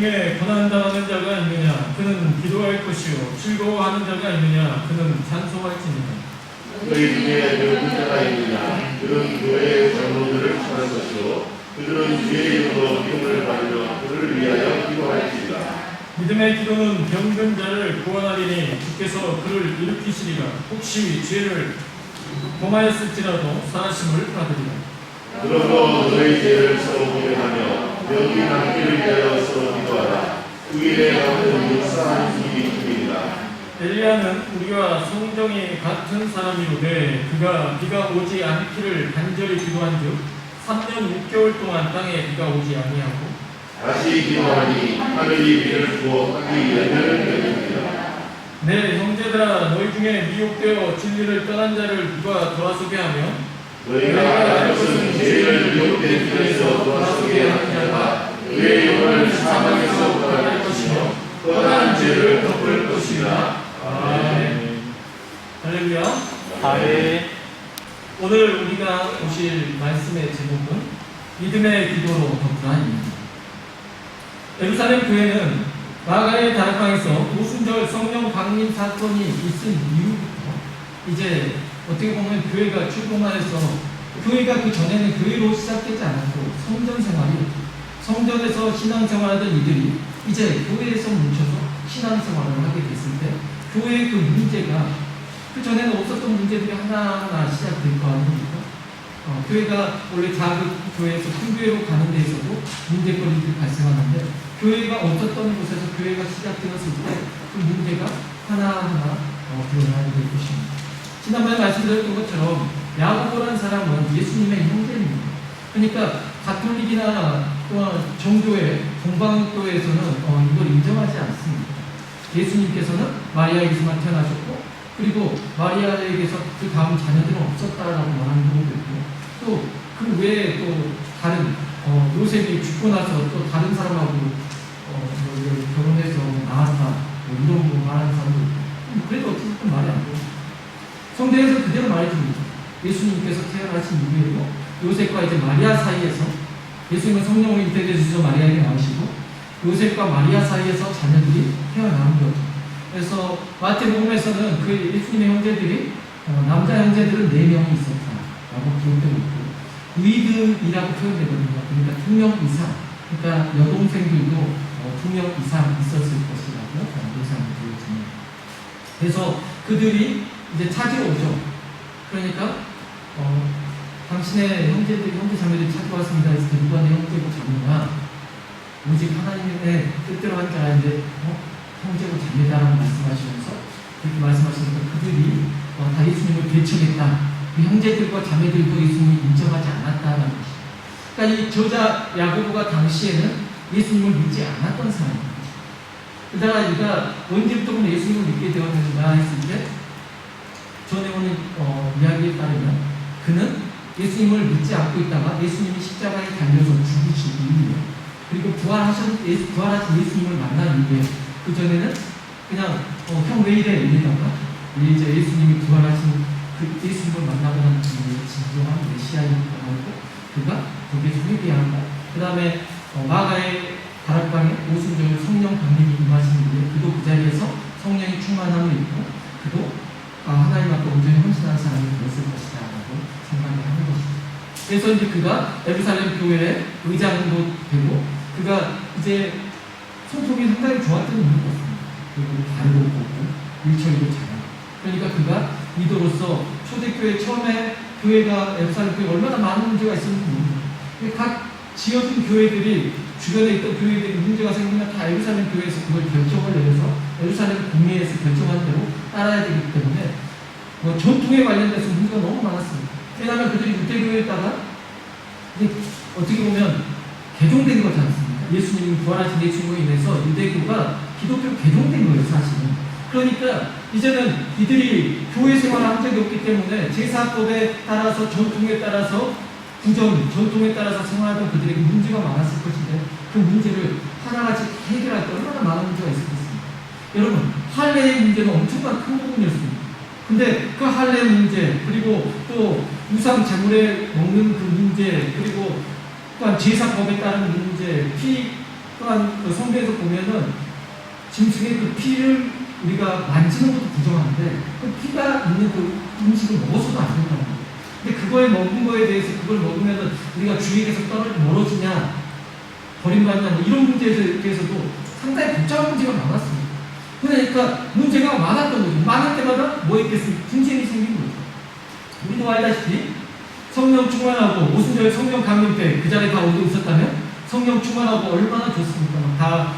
중에 고난당하는 자가 있느냐? 그는 기도할 것이요. 즐거워하는 자가 있느냐? 그는 찬송할지니라. 너희 중에 배운 자가 있느냐? 그는 교회의 장로들을 찾을 것이요. 그들은 주의 이름으로 믿음을 받으며 그를 위하여 기도할지니라. 믿음의 기도는 병든 자를 구원하리니 주께서 그를 일으키시리라. 혹시 죄를 범하였을지라도 사하심을 받으리라. 그러므로 너희 죄를 서로 보면하며 병이 낫기를 위하여 서로 기도하라. 그 일에 받는 역사하는 일이 있으리라. 엘리야는 우리와 성정이 같은 사람이로되 그가 비가 오지 않기를 간절히 기도한즉 3년 6개월 동안 땅에 비가 오지 아니하고 다시 기도하니 하늘이 비를 부어 이 열매를 맺으리라. 내 형제들아 너희 중에 미혹되어 진리를 떠난 자를 누가 돌아서게 하며 너희가 알 것은 죄를 미혹된 길에서 돌아서게 하는 자가 그의 영혼을 사망에서 구원할 것이며 떠난 죄를 덮을 것이라. 아멘. 할렐루야. 아멘. 오늘 우리가 보실 말씀의 제목은 믿음의 기도로 덮으라입니다. 예루살렘 교회는 마가의 다락방에서 오순절 성령 강림 사건이 있은 이후부터 이제 어떻게 보면 교회가 출범하여서 교회가 그 전에는 교회로 시작되지 않았고 성전 생활이 성전에서 신앙생활하던 이들이 이제 교회에서 뭉쳐서 신앙생활을 하게 됐을 때 교회의 그 문제가 그 전에는 없었던 문제들이 하나하나 시작될 거 아닙니까? 교회가 원래 작은 교회에서 큰 교회로 가는 데에서도 문제거리들이 발생하는데 교회가 없었던 곳에서 교회가 시작되었을 때 그 문제가 하나하나 드러나게 될 것입니다. 지난번에 말씀드렸던 것처럼 야고보라는 사람은 예수님의 형제입니다. 그러니까 가톨릭이나 또한 정교회, 동방교회에서는 이걸 인정하지 않습니다. 예수님께서는 마리아에게서만 태어나셨고 그리고 마리아에게서 그 다음 자녀들은 없었다라고 말하는 경우도 있고 또 그 외에 또 다른 요셉이 죽고 나서 또 다른 사람하고 결혼해서 나왔다 이런 거 말하는 사람도 있고 그래도 어쨌든 말이 안 돼요. 성경에서 그대로 말해줍니다. 예수님께서 태어나신 이후에도 요셉과 이제 마리아 사이에서 예수님은 성령으로 잉태되셔서 마리아에게 나오시고 요셉과 마리아 사이에서 자녀들이 태어나는 거죠. 그래서 마태복음에서는 그 예수님의 형제들이 남자 형제들은 4명이 있었다라고 기록되고 있고 위드이라고 표현되거든요. 그러니까 2명 이상, 그러니까 여동생들도 2명 이상 있었을 것이라고 예상이 되어집니다. 그래서 그들이 이제 찾으러 오죠. 그러니까 당신의 형제 자매들이 찾아왔습니다. 해서 누가 내 형제고 자매냐? 오직 하나님의 뜻대로 한 자인데 형제고 자매다라고 말씀하시면서 그렇게 말씀하시니까 그들이 다 예수님을 배척했다. 그 형제들과 자매들도 예수님을 인정하지 않았다는 것입니다. 그러니까 이 저자 야고보가 당시에는 예수님을 믿지 않았던 사람입니다. 그러다가 그가 언제부터 예수님을 믿게 되었는가 했을 때 전에 오는 이야기에 따르면 그는 예수님을 믿지 않고 있다가 예수님이 십자가에 달려서 죽으신 이후에 그리고 부활하신 예수님을 만난 이후에 그 전에는 그냥 형 왜 이래 이러다가 이제 예수님이 부활하신 그 예수님을 만나고 난 뒤에 진정한 메시아인 걸 알고 그가 거기에서 회개한다. 그 다음에 마가의 다락방에 오순절 성령 강림이 임하신 이후에 그도 그 자리에서 성령이 충만함을 입고 그도 하나님 앞에 온전히 헌신한 사람이 되었을 것이다 라고 생각을 하는 것입니다. 그래서 이제 그가 예루살렘 교회의 의장도 되고 그가 이제 성품이 상당히 좋았던 이유가 있습니다. 그리고 바르고 곱고 일처리도 잘하고 그러니까 그가 리더로서 초대교회 처음에 교회가 예루살렘 교회 얼마나 많은 문제가 있었는지 모릅니다. 각 지어진 교회들이 주변에 있던 교회들이 문제가 생기면 다 예루살렘 교회에서 그걸 결정을 내려서 예루살렘 공회에서 결정한 대로 따라야 되기 때문에 전통에 관련돼서 문제가 너무 많았습니다. 왜냐하면 그들이 유대교회에다가 어떻게 보면 개종된 거지 않습니까? 예수님이 부활하신 예수님으로 인해서 유대교가 기독교로 개종된 거예요, 사실은. 그러니까 이제는 이들이 교회 생활을 한 적이 없기 때문에 제사법에 따라서 전통에 따라서 전통에 따라서 생활하던 그들에게 문제가 많았을 것인데 그 문제를 하나같이 해결할 때 얼마나 많은 문제가 있었겠습니까? 여러분, 할례의 문제는 엄청난 큰 부분이었습니다. 근데 그 할례 문제 그리고 또 우상 제물에 먹는 그 문제 그리고 또한 제사법에 따른 문제 피 또한 그 성경에서 보면은 짐승의 그 피를 우리가 만지는 것도 부정한데 그 피가 있는 그 음식을 먹어서도 안 된다는 거예요. 근데 그걸 먹은 거에 대해서 그걸 먹으면은 우리가 주의에서 멀어지냐 버림받냐 뭐 이런 문제에 대해서도 상당히 복잡한 문제가 많았습니다. 그러니까 문제가 많았던 거죠. 많을 때마다 뭐 있겠습니까? 분쟁이 생긴 거죠. 우리도 알다시피 성령 충만하고 오순절 성령 강림 때 그 자리에 다 오고 있었다면 성령 충만하고 얼마나 좋습니까? 다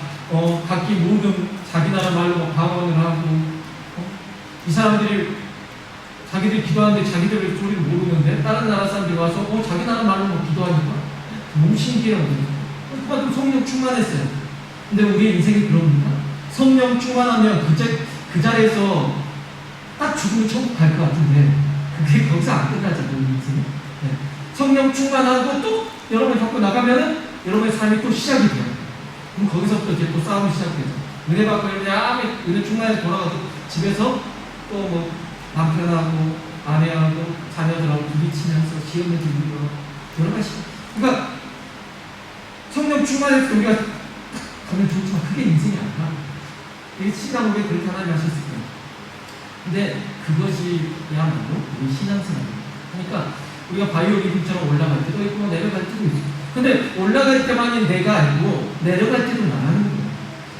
각기 모든 자기 나라 말로 막 방언을 하고 이 사람들이 자기들이 기도하는데 자기들 소리를 모르는데 다른 나라 사람들이 와서 자기 나라 말로 막 기도하니까 너무 신기해요. 그만큼 성령 충만했어요. 근데 우리의 인생이 그럽니까? 성령 충만하면 그 자리에서 딱 죽으면 천국 갈 것 같은데 그게 거기서 안 끝나잖아요. 우리 인생이. 네. 성령 충만하고 또 여러분이 겪고 나가면은 여러분의 삶이 또 시작이 돼요. 그럼 거기서부터 이제 또 싸움이 시작되죠. 은혜 받고 은혜 충만해서 돌아가서 집에서 또 뭐 남편하고 아내하고 자녀들하고 부딪히면서 시험을 들고 여러 가지. 그러니까 성령 충만해서 우리가 가면 좋지만 그게 인생이 아니라 이게 시간 오게 그렇게 하나님 하셨을 거예요. 근데 그것이야말로 우리 신앙생활입니다. 그러니까 우리가 바이오 리듬처럼 올라갈 때도 있고 내려갈 때도 있어요. 근데 올라갈 때만이 내가 아니고 내려갈 때도 나가는 거예요.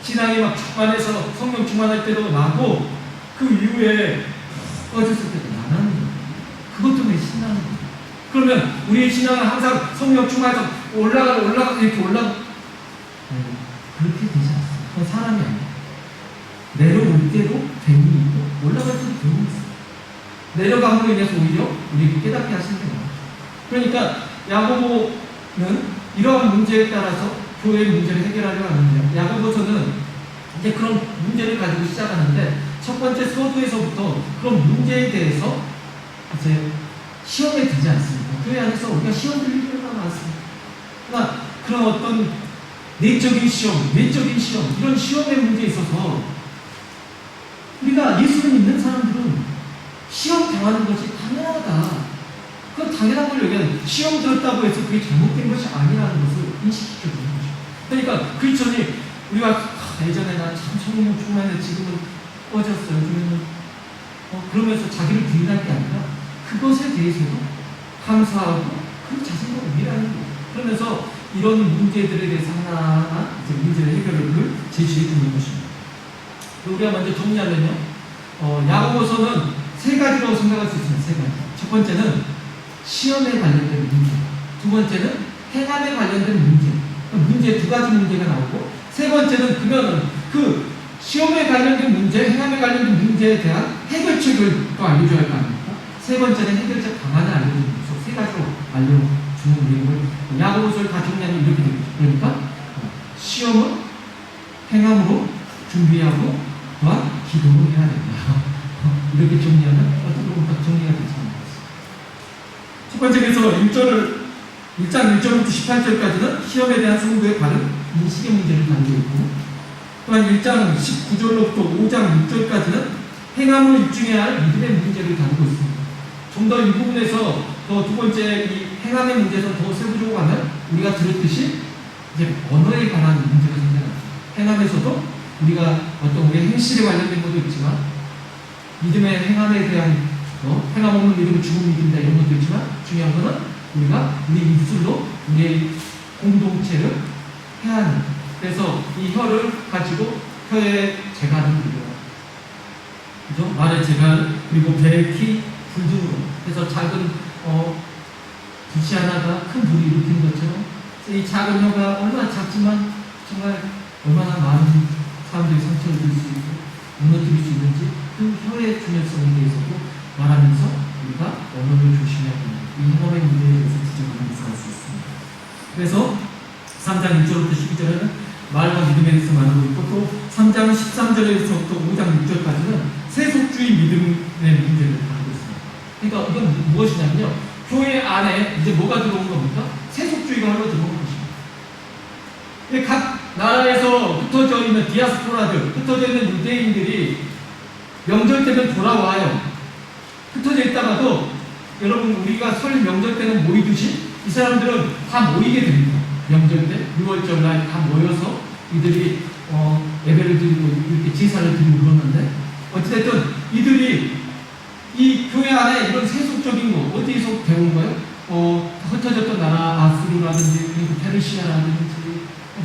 신앙이 막 충만해서 성령 충만할 때도 나고 그 이후에 꺼졌을 때도 나가는 거예요. 그것 때문에 신앙은 거예요. 그러면 우리의 신앙은 항상 성령 충만해서 올라가고 이렇게 올라가고 그렇게 되지 않습니다. 그건 사람이 아니에요. 내려올 때도 배움이 있고 올라갈 때도 배움이 있어요. 내려감으로 인해서 오히려 우리에게 깨닫게 하시는 거예요. 그러니까 야고보는 이러한 문제에 따라서 교회의 문제를 해결하려고 하는데요. 야고보서는 이제 그런 문제를 가지고 시작하는데 첫 번째 서두에서부터 그런 문제에 대해서 이제 시험에 들지 않습니다. 교회 안에서 우리가 시험 들릴 때가 많습니다. 그러나 그런 어떤 내적인 시험, 외적인 시험, 이런 시험의 문제에 있어서 우리가 예수를 믿는 사람들은 시험 당하는 것이 당연하다. 그건 당연한 걸 얘기하는 거예요. 시험 들었다고 해서 그게 잘못된 것이 아니라는 것을 인식시켜주는 거죠. 그러니까 크리스천이 우리가 예전에 난 참 성령 충만해 지금은 꺼졌어요. 요즘에는 그러면서 자기를 부인할 게 아니라 그것에 대해서도 감사하고 그 자신을 위하는 거예요. 그러면서 이런 문제들에 대해서 하나하나 이제 문제의 해결을 제시해 주는 것입니다. 우리가 먼저 정리하면요. 야고보서는 세 가지라고 생각할 수 있습니다. 세 가지. 첫 번째는 시험에 관련된 문제. 두 번째는 행함에 관련된 문제. 문제 두 가지 문제가 나오고, 세 번째는 그러면 그 시험에 관련된 문제, 행함에 관련된 문제에 대한 해결책을 또 알려줘야 할 거 아닙니까? 세 번째는 해결책 방안을 알려주는 거죠. 세 가지로 알려주는 내용을 야고보서를 다 정리하면 이렇게 되겠죠. 그러니까 시험은 행함으로 준비하고 또한 기도를 해야 된다. 이렇게 정리하면 어떤 부분부터 정리가 되지 않습니다. 첫 번째에서 1장 1절부터 18절까지는 시험에 대한 성도의 바른 인식의 문제를 다루고 있고, 또한 1장 19절로부터 5장 6절까지는 행함으로 입증해야 할 믿음의 문제를 다루고 있습니다. 좀 더 이 부분에서 더 두 번째 이 행함의 문제에서 더 세부적으로 가면 우리가 들었듯이 이제 언어에 관한 문제가 생겨납니다. 행함에서도 우리가 어떤 우리의 행실에 관련된 것도 있지만 믿음의 행함에 대한 행함 없는 믿음은 죽은 믿음이다 이런 것도 있지만 중요한 것은 우리가 우리 입술로 우리의 공동체를 해야 하는, 그래서 이 혀를 가지고 혀의 재간을 그리고 그죠? 말의 재간 그리고 배의 키 불 등으로 해서 작은 불씨 하나가 큰 불이 일으키는 것처럼 이 작은 혀가 얼마나 작지만 정말 얼마나 많은 사람들이 상처를 줄 수 있고 무너뜨릴 수 있는지 그 혀의 중요성에 대해서도 말하면서 우리가 언어를 조심해야 합니다. 이 행함의 문제에 대해서 지적하면서 할 수 있습니다. 그래서 3장 1절부터 12절에는 말과 믿음에 대해서 말하고 있고, 또 3장 13절에서부터 5장 6절까지는 세속주의 믿음의 문제를 다루고 있습니다. 그러니까 이건 무엇이냐면요, 교회 안에 이제 뭐가 들어온 겁니까? 세속주의가 흘러 들어온 것입니다. 각 나라에서 흩어져 있는 디아스포라들, 흩어져 있는 유대인들이 명절 때면 돌아와요. 흩어져 있다가도 여러분 우리가 설 명절 때는 모이듯이 이 사람들은 다 모이게 됩니다. 명절 때 6월절 날 다 모여서 이들이 예배를 드리고 이렇게 제사를 드리고 그러는데 어찌됐든 이들이 이 교회 안에 이런 세속적인 거 어디서 배운 거예요? 흩어졌던 나라 아수르라든지 그리고 페르시아라든지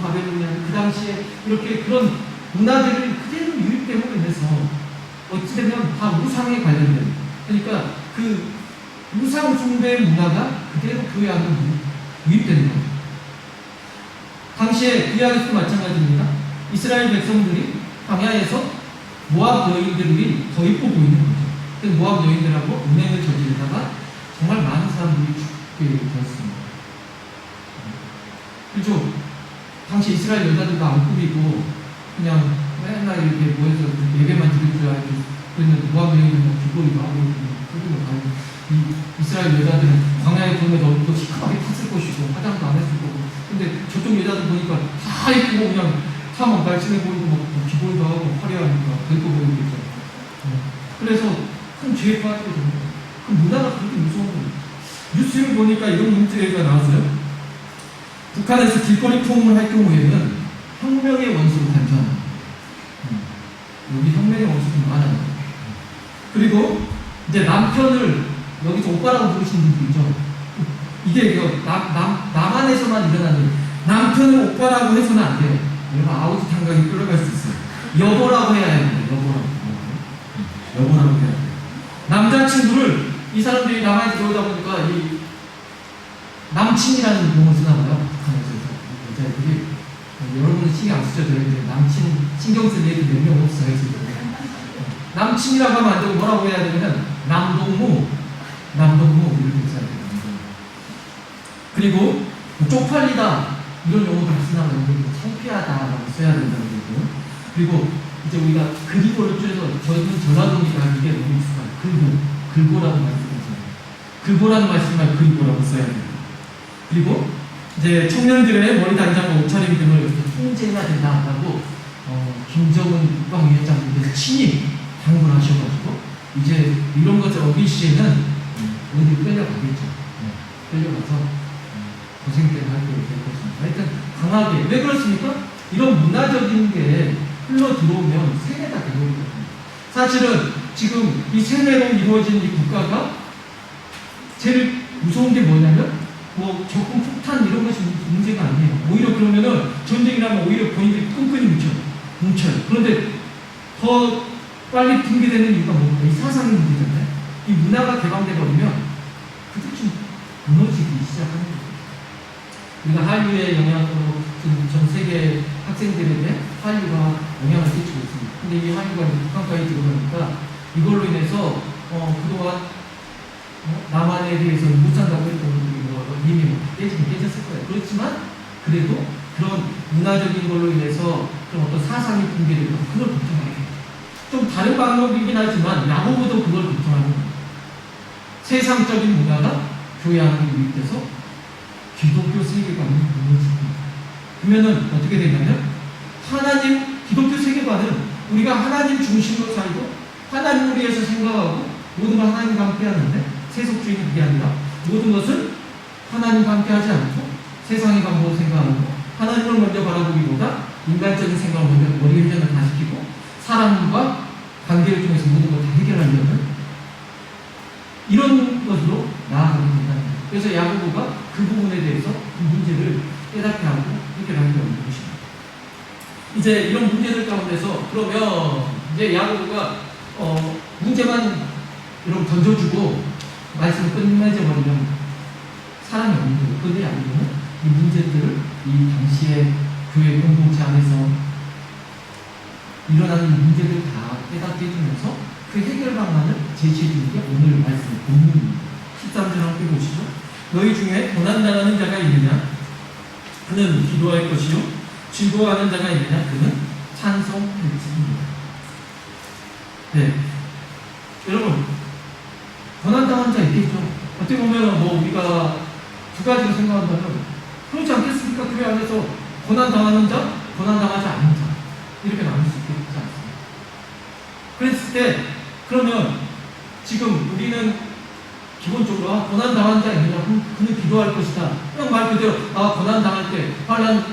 바벨로니아 그 당시에 이렇게 그런 문화들을 그대로 유입됨으로 인해서 어찌되면 다 우상에 관련된 그러니까 그 우상 숭배 문화가 그대로 교회 안에 유입되는 거예요. 당시에 구약에서도 마찬가지입니다. 이스라엘 백성들이 광야에서 모압 여인들이 더 이뻐 보이는 거죠. 그래서 모압 여인들하고 음행을 저지르다가 정말 많은 사람들이 죽게 되었습니다. 그렇죠? 당시 이스라엘 여자들도 안 꾸미고 그냥 맨날 이렇게 모여서 예배만 드릴 줄 알고 그랬는데 모압 여인들은 귀걸이도 하고 그리고 이 이스라엘 여자들은 광야에 보면 더 시커멓게 탔을 것이고 화장도 안 했을 거고 근데 저쪽 여자들 보니까 다 예쁘고 그냥 참 날씬해 보이고 막 귀걸이도 하고 화려하니까 더 예뻐 보이겠죠. 그래서 큰 죄에 빠지게 됩니다. 그 문화가 그렇게 무서운 거예요. 뉴스를 보니까 이런 문제가 나왔어요. 북한에서 길거리 폭동을 할 경우에는 혁명의 원수로 간주하는 여기 혁명의 원수도 많아요. 그리고 이제 남편을 여기서 오빠라고 부르시는 분도 있죠. 이게 남한에서만 일어나는 남편을 오빠라고 해서는 안 돼요. 여러분 아우지 탄각이 끌어갈 수 있어요. 여보라고 해야 합니다. 여보라고 해야 돼요. 남자친구를 이 사람들이 남한에 들어오다 보니까 이 남친이라는 용어를 쓰나 봐요. 여자애들이 여러분은 신경 안 쓰셔도 되는데 남친 신경 쓸 애들 몇 명 없어요. 남친이라고 하면 안 되고 뭐라고 해야 되냐면 남동무 이렇게 써야 돼요. 그리고 쪽팔리다 이런 용어도 쓰나 봐요. 창피하다라고 써야 된다고 그러고 그리고 이제 우리가 그리고를 줄여서 저는 전라도니까 이게 너무 익숙해요. 글고라고 말씀하잖아요. 글고라는 말씀을 그리고라고 써야 돼요. 그리고 이제 청년들의 머리 단장과 옷차림 등을 이렇게 통제해야 된다라고 김정은 국방위원장님께서 친히 당부를 하셔가지고 이제 이런 것을 어기시에는 어디 끌려가겠죠. 끌려가서 고생 때문에 할 때가 될 것입니다. 하여튼 강하게 왜 그렇습니까? 이런 문화적인 게 흘러 들어오면 세뇌가 되거든요. 사실은 지금 이 세뇌로 이루어진 이 국가가 제일 무서운 게 뭐냐면 뭐 적군 폭탄 이런 것이 문제가 아니에요. 오히려 그러면은 전쟁이 나면 오히려 본인들이 끈끈이 뭉쳐요. 그런데 더 빨리 붕괴되는 이유가 뭡니까? 이 사상의 문제잖아요. 이 문화가 개방돼 버리면 그것이 무너지기 시작하는 거예요. 우리가 한류의 영향으로 지금 전 세계 학생들에게 한류가 영향을 끼치고 있습니다. 근데 이 한류가 북한까지 들어가니까 이걸로 인해서 그동안 남한에 대해서 못 산다고 했던 분들이 이미 깨졌을 거예요. 그렇지만 그래도 그런 문화적인 걸로 인해서 좀 어떤 사상이 붕괴되고 그걸 걱정하게 돼요. 좀 다른 방법이긴 하지만 야고보도 그걸 걱정하는 거예요. 세상적인 문화가 교회 안에 유입돼서 기독교 세계관이 무너집니다. 그러면은 어떻게 되냐면 기독교 세계관은 우리가 하나님 중심으로 살고 하나님을 위해서 생각하고 모든 걸 하나님과 함께 하는데 세속주의는 그게 아니라 모든 것은 하나님과 함께 하지 않고 세상의 방법을 생각하고 하나님을 먼저 바라보기보다 인간적인 생각을 먼저 머리 회전을 다 시키고 사람과 관계를 통해서 모든 걸 다 해결하려는 이런 것으로 나아가게 된다는 거예요. 그래서 야고보가 그 부분에 대해서 그 문제를 깨닫게 하고 해결하게 되는 것입니다. 이제 이런 문제들 가운데서 그러면 이제 야고보가 문제만 이렇게 던져주고 말씀을 끝내져 버리면 사람이 없는 거예요. 그런데 야고보는 이 문제들을 이 당시의 교회 공동체 안에서 일어나는 문제를 다 깨닫게 해주면서 그 해결 방안을 제시해 주는 게 오늘 말씀 본문입니다. 13절 함께 보시죠. 너희 중에 고난당하는 자가 있느냐? 그는 기도할 것이요. 즐거워하는 자가 있느냐? 그는 찬송할지입니다. 네, 여러분 고난당한 자 있겠죠? 어떻게 보면 우리가 두 가지로 생각한다면 그렇지 않겠습니까? 교회 안에서 고난당하는 자, 고난당하지 않는 자 이렇게 나눌 수 있지 않습니까? 그랬을 때 그러면 지금 우리는 기본적으로 고난당한 자 있느냐? 그는 기도할 것이다. 그냥 말 그대로 고난당할 때, 환난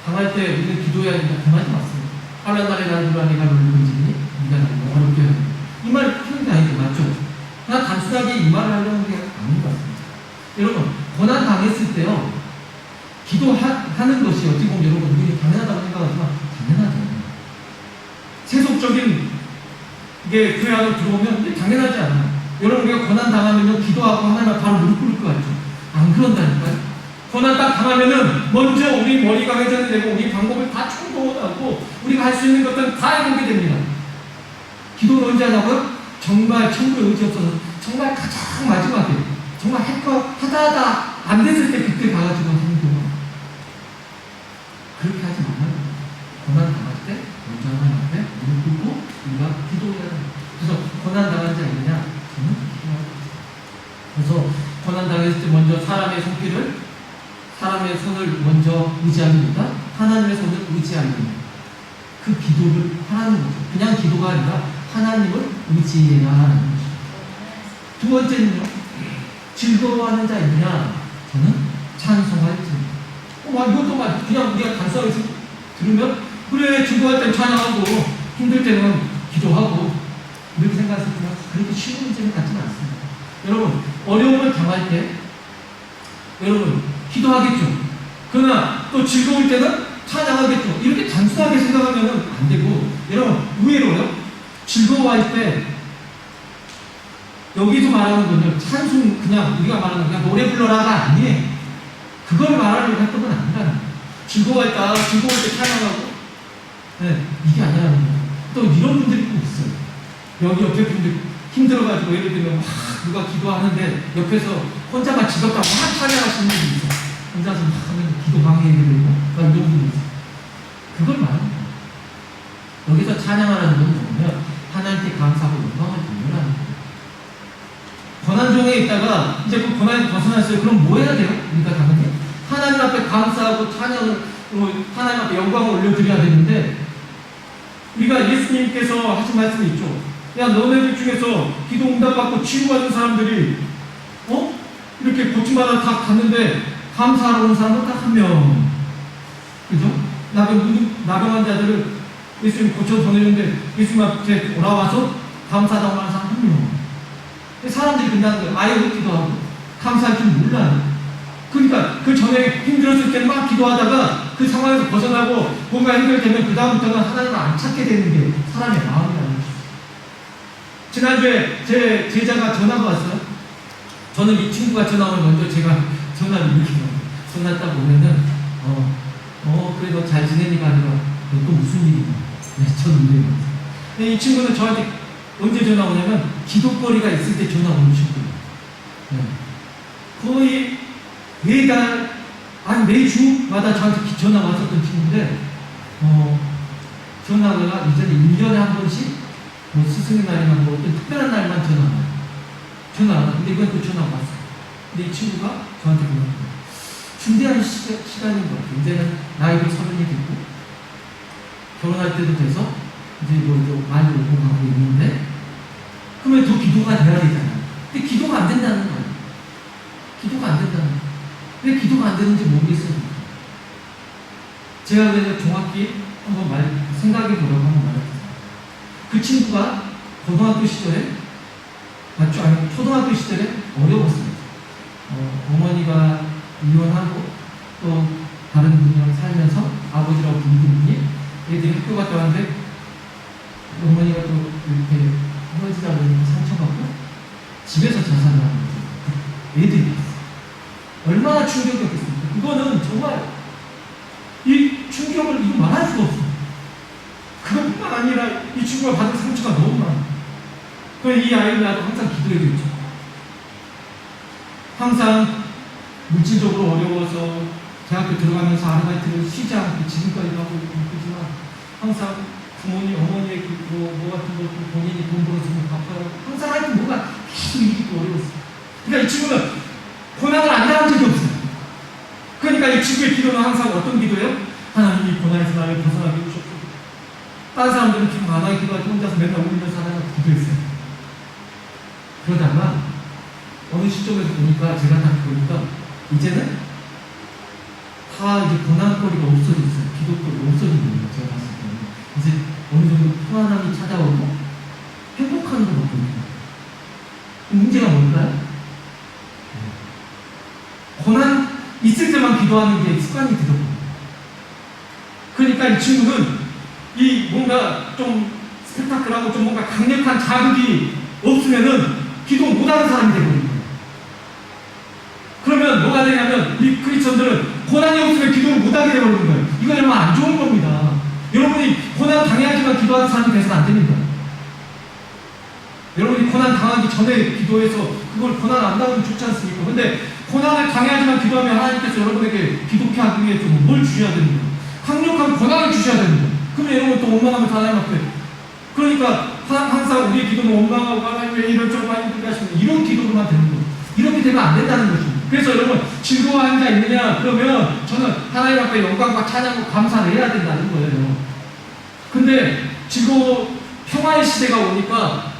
당할 때 때 우리는 기도해야 된다. 그 말이 맞습니다. 환난 날에 나를 내가 너를 건지니 네가 나를 어렵게 하니. 이 말 표현이 아니죠. 맞죠? 그냥 단순하게 이 말을 하려는 게 아닌 것 같습니다. 여러분, 고난 당했을 때요, 기도하는 것이 어떻게 보면 여러분, 우리 당연하다고 생각하지만 당연하죠. 세속적인 게 교회 안으로 들어오면 이게 당연하지 않아요. 여러분, 우리가 고난 당하면 기도하고 하나님 바로 무릎 꿇을 것 같죠? 안 그런다니까요. 고난 딱 당하면은 먼저 우리 머리가 회전이 되고 우리 방법을 다 충동하고 우리가 할 수 있는 것들은 다 해보게 됩니다. 기도를 언제 하냐고요? 정말 천국에 의지 없어서 정말 가장 마지막에 정말 할 거 하다 안 됐을 때 그때 가가지고 하는 경우 그렇게 하지 말라고. 고난 당할 때 먼저 하나님 앞에 무릎 꿇고 우리가 기도해야 합니다. 그래서 고난 당한 자 있느냐? 저는 기도하고 있습니다. 그래서 고난 당했을 때 먼저 사람의 손을 먼저 의지하기보다 하나님의 손을 의지하는 그 기도를 하라는 거죠. 그냥 기도가 아니라 하나님을 의지해야 하는 거죠. 두 번째는요, 즐거워하는 자 있느냐? 저는 찬송할 자입니다. 이것도 그냥 우리가 단순하게 들으면 그래, 즐거워할 땐 찬양하고 힘들 때는 기도하고 이렇게 생각했지만 그렇게 쉬운 문제는 같지는 않습니다. 여러분, 어려움을 당할 때 여러분 기도하겠죠. 그러나 또 즐거울 때는 찬양하겠죠. 이렇게 단순하게 생각하면 안 되고, 여러분 의외로요, 즐거워할 때 여기서 말하는 건요, 찬송, 그냥 우리가 말하는 그냥 노래 불러라가 아니에요. 그걸 말하려고 했던 건 아니라는 거예요. 즐거울 때 찬양하고, 네, 이게 아니라는 거예요. 또 이런 분들이 꼭 있어요. 여기 옆에 분들 힘들어가지고 예를 들면 누가 기도하는데 옆에서 혼자만 지겹다고 막 찬양하시는 분이 있어요. 혼자서 막 하면 기도 방해하게 되고 이런 분이 있어요. 그걸 말하는 거예요. 여기서 찬양하라는 건 뭐냐면 하나님께 감사하고 영광을 돌려라는 거예요. 고난 중에 있다가 이제 그 고난이 벗어났어요. 그럼 뭐 해야 돼요? 그러니까 당연히 하나님 앞에 감사하고 찬양을, 하나님 앞에 영광을 올려드려야 되는데, 우리가 예수님께서 하신 말씀이 있죠. 야, 너네들 중에서 기도 응답받고 치유받은 사람들이 이렇게 고침받아 다 갔는데 감사하러 온 사람은 딱 한 명. 그죠? 나병한 자들을 예수님이 고쳐 보내는데 예수님 앞에 돌아와서 감사하다고 하는 사람 한 명. 사람들이 끝나는 거예요. 아예 웃기도 하고 감사할 줄 몰라요. 그러니까 그 전에 힘들었을 때는 막 기도하다가 그 상황에서 벗어나고 뭔가 해결되면 그 다음부터는 하나님을 안 찾게 되는 게 사람의 마음이라는 거죠. 지난주에 제 제자가 전화가 왔어요. 저는 이 친구가 전화 오면 먼저 제가 전화를 이렇게 해요. 전화 딱 오면은 그래 너 잘 지내니까 아니라 또 무슨 일이냐. 네, 저는 이래요. 이 친구는 저한테 언제 전화 오냐면 기도거리가 있을 때 전화 오는 친구예요. 네. 거의 매달 매주마다 저한테 전화 왔었던 친구인데 전화가 이제는 1년에 한 번씩 스승의 날이나 어떤 특별한 날만 전화. 근데 이건 또 전화가 왔어요. 근데 이 친구가 저한테 그러는 거예요. 중대한 시간인 것 같아요. 이제는 나이도 30이 됐고 결혼할 때도 돼서 이제 많이 오고 가고 있는데, 그러면 더 기도가 돼야 되잖아요. 근데 기도가 안 된다는 거예요. 기도가 안 된다는 거예요. 왜 기도가 안 되는지 모르겠어요. 제가 그래서 정확히 한번 생각해 보려고 한번 말해봤어요. 그 친구가 고등학교 시절에, 초등학교 시절에 어려웠습니다. 어머니가 이혼하고 또 다른 분이랑 살면서 아버지라고 부르는 분이 애들이 학교 갔다 왔는데 어머니가 또 이렇게 헤어지다 보니까 상처받고 집에서 자살을 하는 거죠. 애들이 있어요. 얼마나 충격이었겠습니까? 그거는 정말 이 충격을 이거 말할 수가 없어요. 그것뿐만 아니라 이 친구가 받은 상처가 너무 많아요. 그래서 이 아이를 나도 항상 기도해줬죠. 항상 물질적으로 어려워서 대학교 들어가면서 아르바이트를 쉬지 않고 지금까지 하고 있지만 항상 어머니의 뭐 같은 것도 본인이 돈 벌어서 갚아야 항상 하여튼 뭐가 계속 이기고 어려웠어요. 그러니까 이 친구는 고난을 안 당한 적이 없어요. 그러니까 이 친구의 기도는 항상 어떤 기도예요? 하나님 이 고난에서 나를 벗어나게 해주셨고, 다른 사람들은 기도 안 하게 기도하지 혼자서 맨날 울면서 하나님 기도했어요. 그러다가 어느 시점에서 보니까 제가 딱 보니까 이제는 다 이제 고난거리가 없어졌어요. 기독교가 없어진 거예요. 제가 봤을 때는. 이제 어느 정도 평안함이 찾아오고 행복한 것 같거든요. 문제가 뭘까요? 고난 있을 때만 기도하는 게 습관이 들어요. 그러니까 이 친구는 이 뭔가 좀 스펙타클하고 좀 뭔가 강력한 자극이 없으면은 기도 못하는 사람이 되거든요. 그러면 뭐가 되냐면 이 크리스천들은 고난이 없으면 기도를 못하게 되버리는 거예요. 이거 여러분 안 좋은 겁니다. 여러분이 고난 당해야지만 기도하는 사람이 돼서는 안 됩니다. 여러분이 고난 당하기 전에 기도해서 그걸 고난 안 당하면 좋지 않습니까? 근데 고난을 당해야지만 기도하면 하나님께서 여러분에게 기독해 하기 위해 뭘 주셔야 됩니다. 강력한 고난을 주셔야 됩니다. 그러면 여러분 또 원망하면 하나님 앞에. 그러니까 항상 우리의 기도는 원망하고 하나님 왜 이런 쪽 많이 하시면 이런 기도로만 되는 거예요. 이렇게 되면 안 된다는 거죠. 그래서 여러분 즐거워하는 자 있느냐? 그러면 저는 하나님 앞에 영광과 찬양과 감사를 해야 된다는 거예요. 근데 평화의 시대가 오니까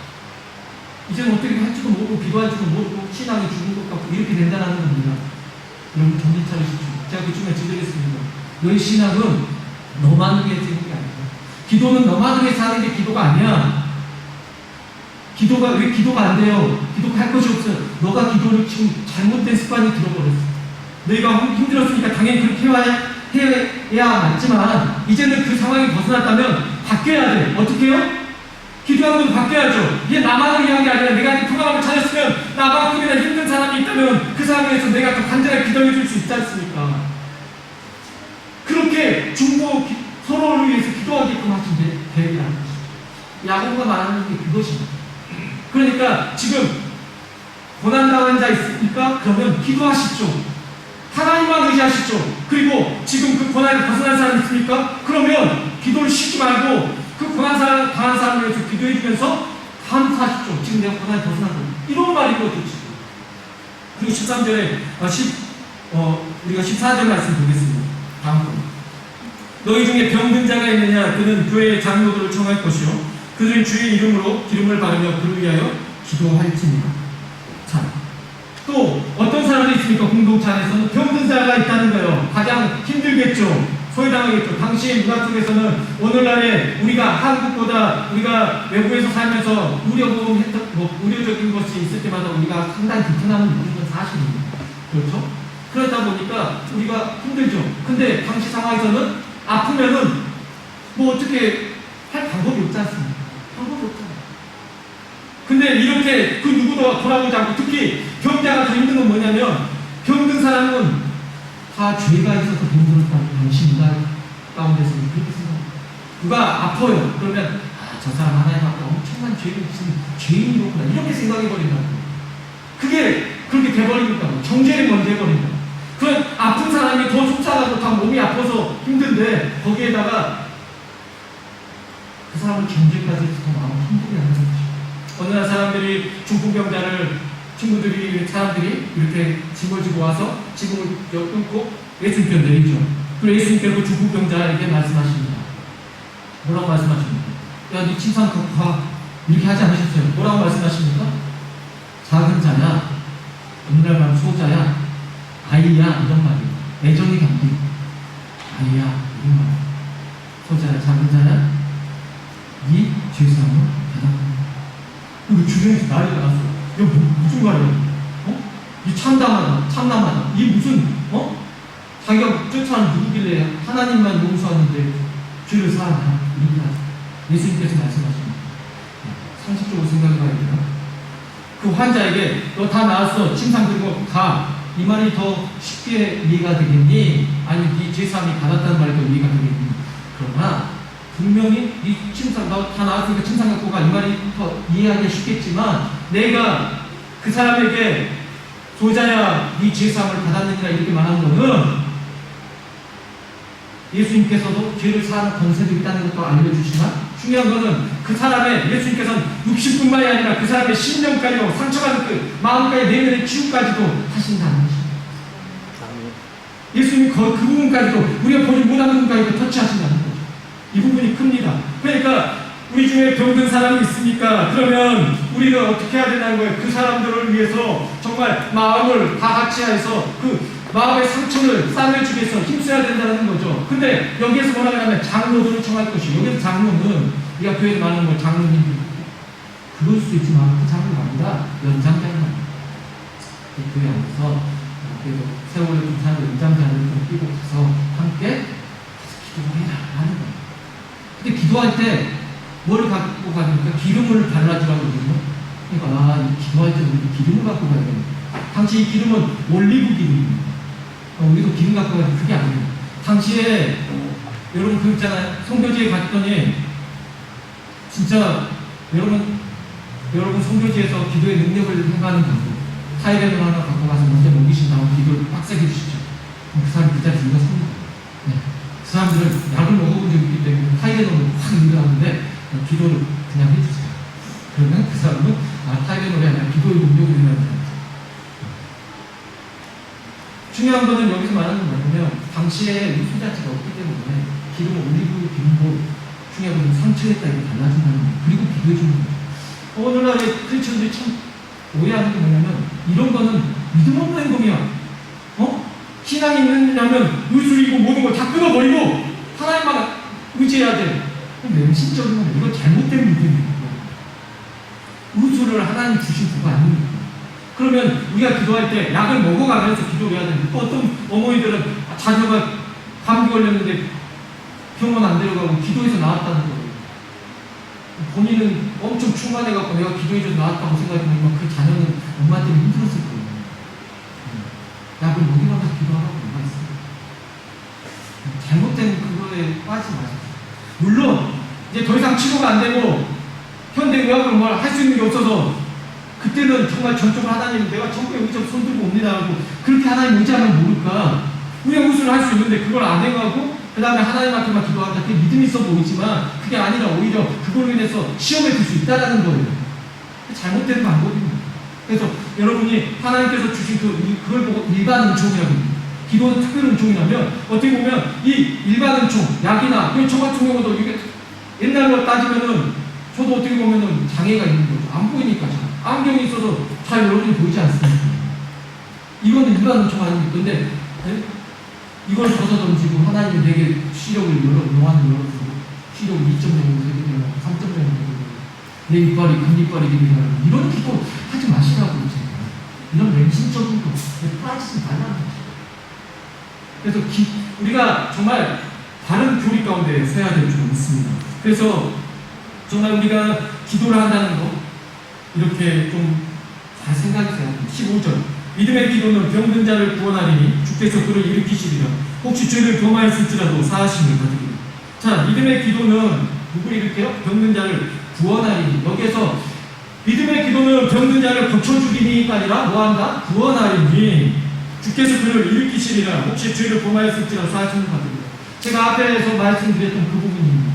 이제는 어떻게 할지도 모르고 기도할지도 모르고 신앙이 죽은 것 같고 이렇게 된다는 겁니다. 여러분 정신 차리십시오. 제가 그중에 지도했습니다. 너희 신앙은 너만 위해 되는 게 아니야. 기도는 너만 위해 사는 게 기도가 아니야. 기도가 왜 기도가 안 돼요? 기도할 것이 없어요. 너가 기도를 지금 잘못된 습관이 들어버렸어. 너희가 힘들었으니까 당연히 그렇게 해야 맞지만 이제는 그 상황이 벗어났다면 바뀌어야 돼. 어떻게 해요? 기도하는 것도 바뀌어야죠. 이게 나만을 위한 게 아니라 내가 평안함을 찾았으면 나만큼이나 힘든 사람이 있다면 그 사람에 대해서 내가 더 간절하게 기도해 줄 수 있지 않습니까? 그렇게 서로를 위해서 기도하게끔 하신 게 계획이라는 것이죠. 야고보가 말하는 게 그것입니다. 그러니까 지금 고난당한 자 있습니까? 그러면 기도하십시오. 하나님만 의지하십시오. 그리고 지금 그 고난을 벗어난 사람 있습니까? 그러면 기도를 쉬지 말고 그 고난 당한 사람을 위해서 기도해 주면서 감사하십시오. 지금 내가 고난을 벗어난 거예요. 이런 말이거든요. 그리고 13절에 우리가 14절 말씀 보겠습니다. 다음 거. 너희 중에 병든 자가 있느냐? 그는 교회의 장로들을 청할 것이요 그들은 주의 이름으로 기름을 바르며 그를 위하여 기도할지니라. 자, 또 어떤 사람이 있습니까? 공동체 안에서는 병든 자가 있다는 거예요. 가장 힘들겠죠. 소외당하겠죠. 당시 문화 쪽에서는 오늘날에 우리가 한국보다 우리가 외국에서 살면서 의료적인 것이 있을 때마다 우리가 상당히 불편함을 느끼는 건 사실입니다. 그렇죠? 그러다 보니까 우리가 힘들죠. 근데 당시 상황에서는 아프면은 뭐 어떻게 할 방법이 없지 않습니까? 방법이 없잖아요. 근데 이렇게 그 누구도 돌아보지 않고 특히 병자가 더 힘든 건 뭐냐면 병든 사람은 다 죄가 있어서 병들었다고 당시 문화 가운데서는 그렇게 생각합니다. 누가 아파요. 그러면 저 사람 하나님 앞에 엄청난 죄를 지은 죄인이로구나 이렇게 생각해버린다고. 그게 그렇게 돼버리니까 정죄를 먼저 해버린다. 그럼 아픈 사람이 더 속상하고 다 몸이 아파서 힘든데 거기에다가 그 사람을 정죄까지 해서 더 마음을 힘들게 하는 거죠. 어느 날 사람들이 중풍병자를 사람들이 이렇게 짐을 지고 와서 짐을 끊고 예수님께 내리죠. 그리고 예수님께서 중풍병자에게 말씀하십니다. 뭐라고 말씀하십니까? 야, 네 침상 갖고 가. 이렇게 하지 않으셨어요. 뭐라고 말씀하십니까? 작은 자야, 어느 날 소자야, 아이야, 이런 말이에요. 애정이 담긴 아이야, 이런 말. 소자야, 작은 자야, 네 죄사함을 받아라. 그리고 주변에서 난리가 났어요. 이거 무슨 말이야? 이 참남하다. 이 무슨, 자기가 쫓아가는 누구길래 하나님만 용서하는데 죄를 사한다. 이렇게 하죠. 예수님께서 말씀하십니다. 상식적으로 생각해봐야 돼요. 그 환자에게 너 다 나았어. 침상 들고 가. 이 말이 더 쉽게 이해가 되겠니? 아니, 네 죄사함이 받았다는 말이 더 이해가 되겠니? 그러나 분명히 네 침상 너 다 나왔으니까 침상 갖고 가. 이 말이 더 이해하기 쉽겠지만 내가 그 사람에게 소자야 네 죄사함을 받았느니라 이렇게 말하는 것은 예수님께서도 죄를 사하는 권세도 있다는 것도 알려주시지만 중요한 것은 그 사람의 예수님께서는 60분만이 아니라 그 사람의 심령까지도 상처받은 그 마음까지 내면의 치유까지도 하신다는 것입니다. 예수님이 그 부분까지도 우리가 보지 못하는 부분까지도 터치하신다는 거죠. 이 부분이 큽니다. 그러니까 우리 중에 병든 사람이 있습니까? 그러면 우리는 어떻게 해야 되는 거예요? 그 사람들을 위해서 정말 마음을 다 같이 해서 그 마음의 상처를 싸매주기 위해서 힘써야 된다는 거죠. 근데 여기에서 뭐라 하냐면 장로들을 청할 것이, 여기서 장로는 우리가 교회에 많은 걸 장로님, 그럴 수 있지만 그 장로가 아니라 연장자입니다. 교회 안에서 그래도 세월을 좀 사는 연장자를 좀 끼고 가서 함께 기도해라 하는 거예요. 근데 기도할 때 뭐를 갖고 가니까 기름을 발라주라고 그러거든요. 그러니까 이 기도할 때 우리 기름을 갖고 가야 됩니다. 당시 이 기름은 올리브 기름입니다. 우리도 기름 갖고 가야 돼. 그게 아니에요. 당시에 여러분 그 있잖아요. 성교지에 갔더니 진짜 여러분 성교지에서 기도의 능력을 행하는 분들 타이레놀 하나 갖고 가서 먼저 먹이신 다음 기도를 빡세게 해주시죠. 그럼 그 사람 그 자리에서 일어섭니다. 네. 그 사람들은 약을 먹어본 적이 있기 때문에 타이레놀을 확 일어나는데 기도를 그냥 해주세요. 그러면 그 사람은 타이레놀이 아니라 기도의 능력을 일어나는 거예요. 중요한 것은 여기서 말하는 건 뭐냐면 당시에 육수 자체가 없기 때문에 기름을 올리브 기름으로 중요한 것은 상처에 따라 달라진다는 거예요. 그리고 비교해주는 거예요. 오늘날의 크리스천들이 참 오해하는 게 뭐냐면 이런 거는 믿음 없는 행동이야. 신앙이 있느냐면 의술이고 모든 걸 다 끊어버리고 하나님만 의지해야 돼. 맹신적인 건 이건 잘못된 믿음이에요. 의술을 하나님 주신 그거 아닙니다. 그러면 우리가 기도할 때 약을 먹어가면서 기도를 해야 되는데 어떤 어머니들은 자녀가 감기 걸렸는데 병원 안 데려가고 기도해서 나았다는 거예요. 본인은 엄청 충만해갖고 내가 기도해줘서 나았다고 생각해보면 그 자녀는 엄마 때문에 힘들었을 거예요. 약을 먹이면서 기도하라고 뭐가 있어요. 잘못된 그거에 빠지지 마세요. 물론 이제 더 이상 치료가 안 되고 현대의학으로 뭘 할 수 있는 게 없어서 그때는 정말 전적으로 하나님 내가 전부에 의지하고 손들고 옵니다 하고 그렇게 하나님 의지하면 모를까. 우리가 의술을 할 수 있는데 그걸 안 해가고 그 다음에 하나님한테만 기도한다. 그게 믿음이 있어 보이지만 그게 아니라 오히려 그걸로 인해서 시험에 들 수 있다는 거예요. 잘못된 방법입니다. 그래서 여러분이 하나님께서 주신 그걸 보고 일반 은총이라고 합니다. 기도는 특별 은총이라면 어떻게 보면 이 일반 은총, 약이나 저 같은 경우도 이게 옛날로 따지면은 저도 어떻게 보면은 장애가 있는 거죠. 안 보이니까 잘. 안경이 있어서 잘 여러분이 보이지 않습니까? 이거는 일반 은총 아닙니까? 근데 네? 이걸 벗어 던지고 하나님이 내게 시력을 용안을 열어주고 시력을 2.0으로 되고 3.0으로 되고 내 이빨이 금이빨이 되게 하는 이런 기도 하지 마시라고 제가. 이런 맹신적인 거 빠지지 말라는 거죠. 그래서 우리가 정말 다른 교리 가운데 서야 될 줄 믿습니다. 그래서 정말 우리가 기도를 한다는 거 이렇게 좀 잘 생각해야 돼요. 15절 믿음의 기도는 병든 자를 구원하리니 주께서 그를 일으키시리라. 혹시 죄를 범하였을지라도 사하심을 받으리라. 자, 믿음의 기도는 누구를 일으켜요? 병든 자를 구원하리니. 여기에서 믿음의 기도는 병든 자를 고쳐주기니가 아니라 뭐한다? 구원하리니 주께서 그를 일으키시리라. 혹시 죄를 범하였을지라도 사하심을 받으리라. 제가 앞에서 말씀드렸던 그 부분입니다.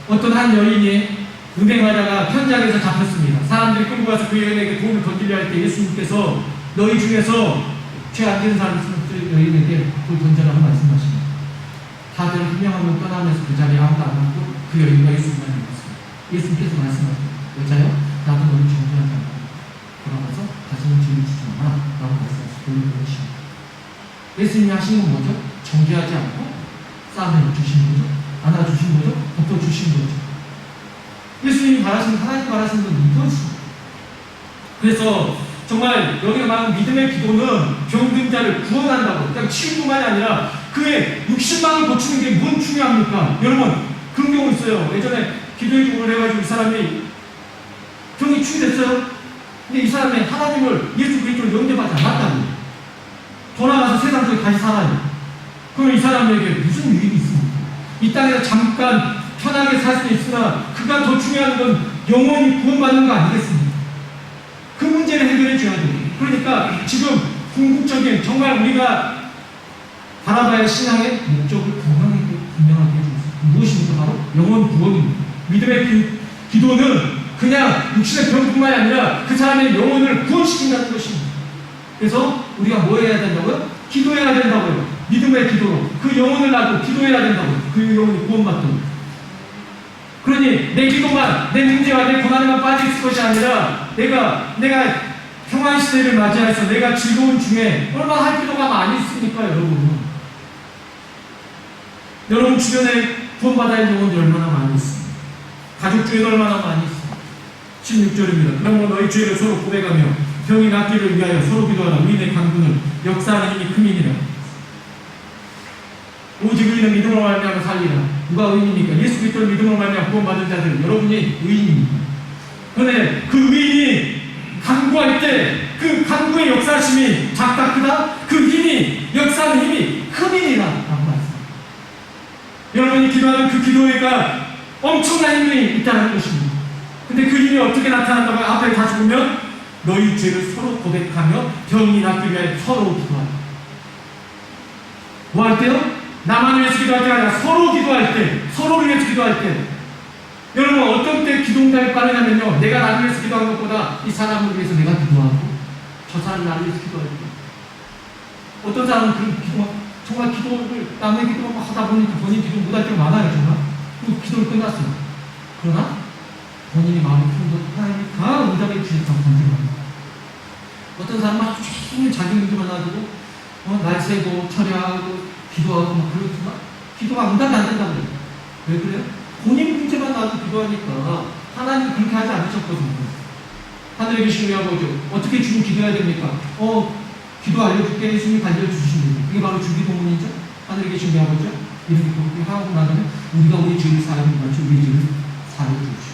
어떤 한 여인이 은행하다가 현장에서 잡혔습니다. 사람들이 끌고 가서 그 여인에게 돈을 건지려 할 때 예수님께서 너희 중에서 죄 안 지는 사람이 있으면 그 여인에게 돈 던져라고 말씀하십니다. 다들 한 명 한 명 떠나면서 그 자리에 아무도 안 왔고 그 여인과 예수님만 있었습니다. 예수님께서 말씀하십니다. 여자여 나도 너를 정죄하지 않고 돌아가서 다시는 죄를 지지 마라 라고 말씀하시고 돈을 보내십니다. 예수님이 하신 건 뭐죠? 정죄하지 않고 싸움을 주신 거죠? 안아주신 거죠? 덮어주신 거죠? 예수님이 바라시는, 하나님 바라시는 건 이것입니다. 그래서 정말 여기가 말하는 믿음의 기도는 병든 자를 구원한다고. 그냥 치유뿐만이 아니라 그의 육신망을 고치는 게 뭔 중요합니까? 여러분 그런 경우 있어요. 예전에 기도의 기도를 해가지고 이 사람이 병이 치유됐어요. 근데 이 사람이 하나님을 예수 그리스도를 영접하지 않았다고. 돌아가서 세상 속에 다시 살아요. 그럼 이 사람에게 무슨 유익이 있습니까? 이 땅에서 잠깐 편하게 살 수 있으나 그가 더 중요한 건 영원히 구원받는 거 아니겠습니까? 그 문제를 해결해 줘야 돼요. 그러니까 지금 궁극적인 정말 우리가 바라봐야 할 신앙의 목적을 분명하게 해주겠습니다. 무엇입니까? 바로 영원 구원입니다. 믿음의 기도는 그냥 육신의 병뿐만이 아니라 그 사람의 영혼을 구원시킨다는 것입니다. 그래서 우리가 뭐 해야 된다고요? 기도해야 된다고요. 믿음의 기도로 그 영혼을 낳고 기도해야 된다고요. 그 영혼이 구원받도록. 그러니 내 기도만 내 문제와 내 고난에만 빠져 있을 것이 아니라 내가 평화의 시대를 맞이해서 내가 즐거운 중에 얼마나 할 필요가 많이 있습니까, 여러분? 여러분 주변에 구원받아야 할 영혼들이 얼마나 많이 있습니까? 가족 중에 얼마나 많이 있습니까? 16절입니다. 그러므로 너희 죄를 서로 고백하며 병이 낫기를 위하여 서로 기도하라. 의인의 간구는 역사하는 힘이 크니라. 오직 의인은 믿음으로 말미암아 살리라. 누가 의인입니까? 예수 그리스도를 믿음으로 말미암아 구원받은 자들, 여러분이 의인입니다. 그런데 그 의인이 간구할 때 그 간구의 역사심이 작다 크다? 그 힘이, 역사하는 힘이 크니라 라고 말씀합니다. 여러분이 기도하는 그 기도회가 엄청난 힘이 있다는 것입니다. 근데 그 힘이 어떻게 나타난다고? 앞에 다 죽으면 너희 죄를 서로 고백하며 병이 낫기 위하여 서로 기도하라. 뭐 할 때요? 나만 위해서 기도할 때가 아니라 서로 기도할 때, 서로를 위해서 기도할 때. 여러분 어떤 때 기도응답이 빠르냐면요, 내가 나를 위해서 기도한 것보다 이 사람을 위해서 내가 기도하고 저 사람 나를 위해서 기도할 때, 어떤 사람은 그 기도, 정말 기도를 남의 기도를 하다 보니까 본인 기도 못할 때가 많아요. 정말 그 기도를 끝났어요. 그러나 본인이 마음이 큰 것 하나님이 다 응답해 주셨다고 간증합니다. 어떤 사람은 아주 종일 자기 문제만 놔두고 날 새고 철야하고 기도하고 막 그러지만 기도가 응답이 안 된다고 그래요. 왜 그래요? 본인 문제만 놔두고 기도하니까 하나님이 그렇게 하지 않으셨거든요. 하늘에 계신 우리 아버지, 어떻게 주님 기도해야 됩니까? 기도 알려줄게. 예수님이 알려주시는 그게 바로 주기도문이죠. 하늘에 계신 우리 아버지, 이렇게 그렇게 하고 나면 우리가 우리 죄를 사하는 것 같이 우리 죄를 사하여 주시오.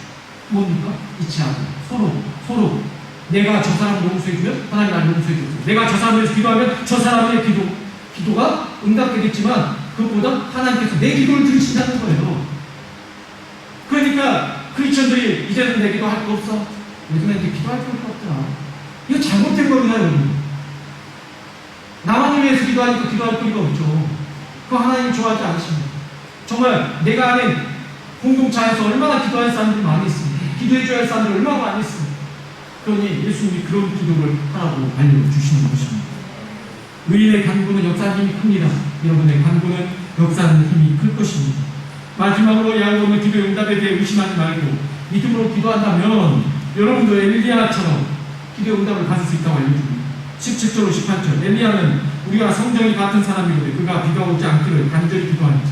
뭡니까? 잊지 않고 서로 내가 저 사람을 용서해주면 하나님 나를 용서해주세요. 내가 저 사람을 위해서 기도하면 저 사람의 기도가 응답되겠지만 그것보다 하나님께서 내 기도를 들으신다는 거예요. 그러니까 크리스천들이 이제는 내 기도할 거 없어. 요즘에 이제 기도할 필요가 없더라. 이거 잘못된 겁니다, 여러분. 나만을 위해서 기도하니까 기도할 필요가 없죠. 그거 하나님 좋아하지 않으십니다. 정말 내가 아는 공동체 안에서 얼마나 기도할 사람들이 많이 있습니다. 기도해줘야 할 사람들이 얼마나 많이 있습니다. 그러니 예수님이 그런 기도를 하라고 알려주시는 것입니다. 의인의 간구는 역사하는 힘이 큽니다. 여러분의 간구는 역사하는 힘이 클 것입니다. 마지막으로 야고보는 기도 응답에 대해 의심하지 말고 믿음으로 기도한다면 여러분도 엘리야처럼 기도 응답을 받을 수 있다고 알려줍니다. 17절 18절 엘리야는 우리와 성정이 같은 사람이로되 그가 비가 오지 않기를 간절히 기도하니라.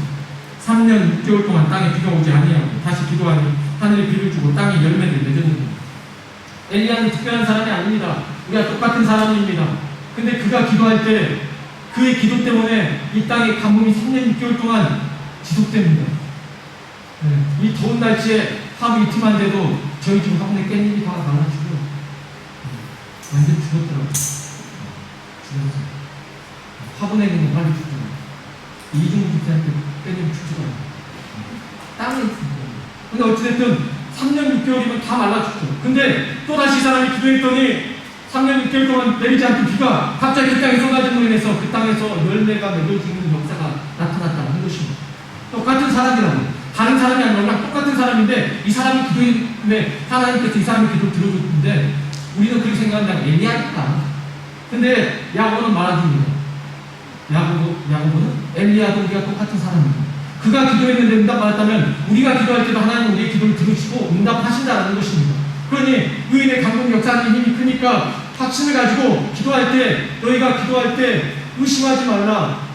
3년 6개월 동안 땅에 비가 오지 아니하고 다시 기도하니 하늘이 비를 주고 땅에 열매를 맺었느니라. 엘리야는 특별한 사람이 아닙니다. 우리가 똑같은 사람입니다. 근데 그가 기도할 때 그의 기도 때문에 이 땅의 가뭄이 3년 6개월 동안 지속됩니다. 이 더운 날씨에 하루 이틀만 돼도 저희 집 화분에 깻잎이 다 많아지고 완전 죽었더라고요. 죽었어요. 화분에 있는 거 빨리 죽더라고요. 이중 집사한테 깻잎이 죽지도 않아요. 땅에 있습니다. 근데 어찌됐든 3년 6개월이면 다 말라 죽죠. 근데 또다시 이 사람이 기도했더니 3년 6개월 동안 내리지 않던 비가 갑자기 그 땅에 쏟아짐으로 인해서 그 땅에서 열매가 맺어지는 역사가 나타났다는 것입니다. 똑같은 사람이라고. 다른 사람이 아니라 똑같은 사람인데 이 사람이 기도했는데 하나님께서 이 사람의 기도를 들어줬는데 우리는 그렇게 생각한다. 엘리야니까. 근데 야고보는 말아줍니다. 야고보는 엘리야도 우리가 똑같은 사람입니다. 그가 기도했는데 응답받았다면 우리가 기도할 때도 하나님은 우리의 기도를 들으시고 응답하신다는 것입니다. 그러니 의인의 강동 역사하는 힘이 크니까 확신을 가지고 기도할 때 너희가 기도할 때 의심하지 말라.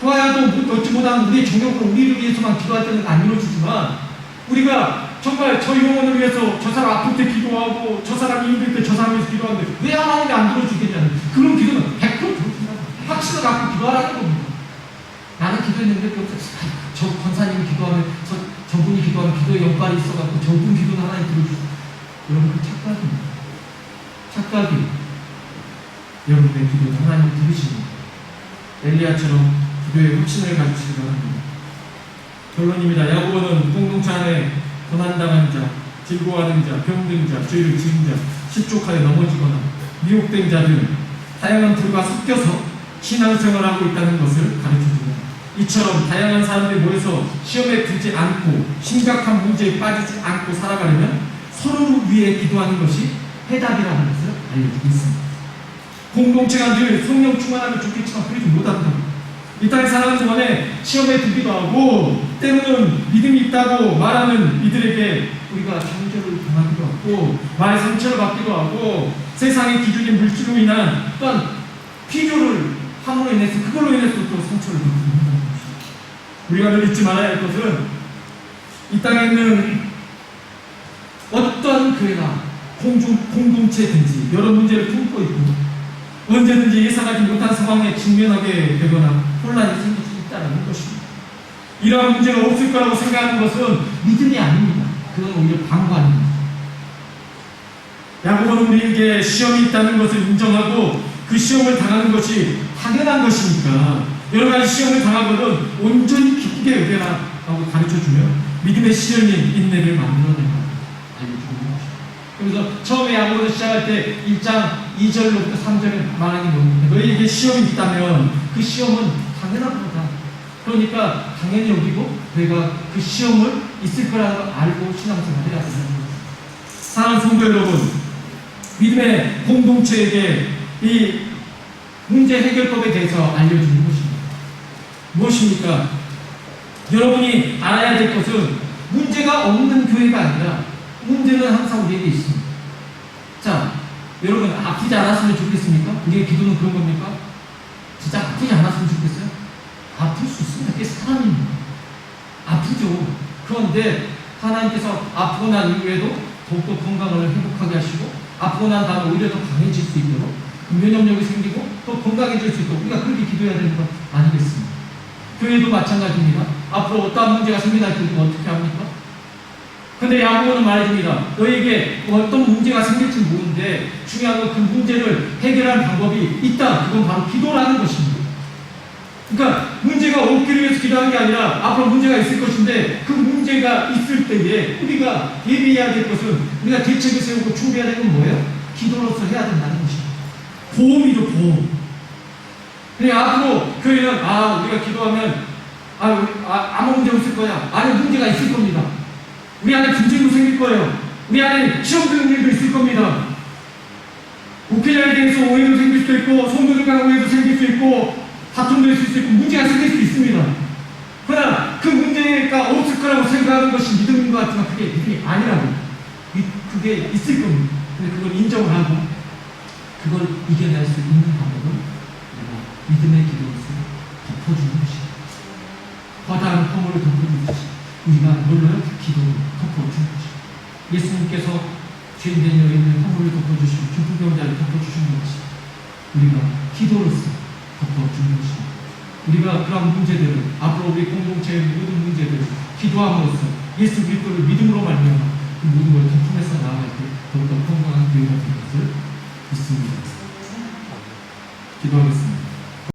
좋아야도 어찌 못하면 우리의 정욕으로 우리를 위해서만 기도할 때는 안 이루어지지만 우리가 정말 저 영혼을 위해서 저 사람 아플 때 기도하고 저 사람이 힘들 때 저 사람을 위해서 기도하는데 왜 하나님이 안 들어주겠냐는 그런 기도는 100% 들어준다. 확신을 갖고 기도하라는 겁니다. 나는 기도했는데 저 권사님이 기도하면 저분이 기도하면 기도에 연관이 있어갖고 저분 기도는 하나님 들어주죠. 여러분 그 착각입니다. 착각이 여러분의 기도는 하나님이 들으십니다. 엘리야처럼 기도의 확신을 가지시기 바랍니다. 결론입니다. 야고보는 공동체 안에 고난당한 자, 즐거워하는 자, 병든 자, 죄를 지은 자, 실족하여 넘어지거나 미혹된 자들 다양한 불과 섞여서 신앙생활하고 있다는 것을 가르쳐줍니다. 이처럼 다양한 사람들이 모여서 시험에 들지 않고 심각한 문제에 빠지지 않고 살아가려면 서로를 위해 기도하는 것이 해답이라는 것을 알려주고 있습니다. 공동체가 늘 성령 충만하면 좋겠지만 그러지 못한다. 이 땅에 살아가는 동안에 시험에 들기도 하고 때로는 믿음이 있다고 말하는 이들에게 우리가 정죄를 당하기도 하고 말의 상처를 받기도 하고 세상의 기준인 물질로 인한 또한 필요를 함으로 인해서 그걸로 인해서 또 상처를 받기도 한다는 것입니다. 우리가 늘 잊지 말아야 할 것은 이 땅에 있는 어떤 교회나 공동체든지 여러 문제를 품고 있고 언제든지 예상하지 못한 상황에 직면하게 되거나 혼란이 생길 수 있다는 것입니다. 이러한 문제가 없을 거라고 생각하는 것은 믿음이 아닙니다. 그건 오히려 방관입니다. 야고보는 우리에게 시험이 있다는 것을 인정하고 그 시험을 당하는 것이 당연한 것이니까 여러 가지 시험을 당하거든 온전히 기쁘게 여겨라 라고 가르쳐주며 믿음의 시련인 인내를 만들어낸다 알려주고 그래서 처음에 야고보를 시작할 때 1장 2절로부터 3절에 말하는 겁니다. 너희에게 시험이 있다면 그 시험은 당연한 거다. 그러니까 당연히 여기고 너희가 그 시험을 있을 거라고 알고 신앙생활을 해야 된다는 겁니다. 사랑하는 성도 여러분, 믿음의 공동체에게 이 문제 해결법에 대해서 알려주는 것입니다. 무엇입니까? 여러분이 알아야 될 것은 문제가 없는 교회가 아니라 문제는 항상 우리에게 있습니다. 자, 여러분 아프지 않았으면 좋겠습니까? 우리의 기도는 그런 겁니까? 진짜 아프지 않았으면 좋겠어요? 아플 수 있습니다. 그게 사람입니다. 아프죠. 그런데 하나님께서 아프고 난 이후에도 더욱더 건강을 회복하게 하시고 아프고 난 다음에 오히려 더 강해질 수 있도록 면역력이 생기고 또 건강해질 수 있도록 우리가 그렇게 기도해야 되는 것 아니겠습니까? 교회도 마찬가지입니다. 앞으로 어떠한 문제가 생겨날 때 우리가 어떻게 합니까? 근데 야고보는 말해줍니다. 너에게 어떤 문제가 생길지 모르는데 중요한 건 그 문제를 해결할 방법이 있다. 그건 바로 기도라는 것입니다. 그러니까 문제가 없기를 위해서 기도하는 게 아니라 앞으로 문제가 있을 것인데 그 문제가 있을 때에 우리가 예비해야 될 것은 우리가 대책을 세우고 준비해야 되는 건 뭐예요? 기도로서 해야 된다는 것입니다. 보험이죠, 보험. 그러니까 앞으로 교회는 우리가 기도하면 아무 문제 없을 거야. 안에 문제가 있을 겁니다. 우리 안에 분쟁도 생길 거예요. 우리 안에 시험 드는 일도 있을 겁니다. 목회자에 대해서 오해도 생길 수도 있고 성도들 간 오해도 생길 수 있고 다툼도 있을 수 있고 문제가 생길 수 있습니다. 그러나 그 문제가 없을 거라고 생각하는 것이 믿음인 것 같지만 그게 믿음이 아니라고. 그게 있을 겁니다. 근데 그걸 인정을 하고 그걸 이겨낼 수 있는 방법은 믿음의 기도로서 덮어주는 것입니다. 허다한 허물을 덮어주는 것이 우리가 뭘로요? 기도로 덮어주는 것입니다. 예수님께서 죄인된 여인을 허물을 덮어주시고 중풍병자를 덮어주시는 것이 우리가 기도로서 덮어주는 것입니다. 우리가 그런 문제들을 앞으로 우리 공동체의 모든 문제들을 기도함으로써 예수 그리스도를 믿음으로 말미암아 그 모든 걸 덮으면서 나아갈 때 더욱더 건강한 교회가 될 것을 믿습니다. 기도하겠습니다.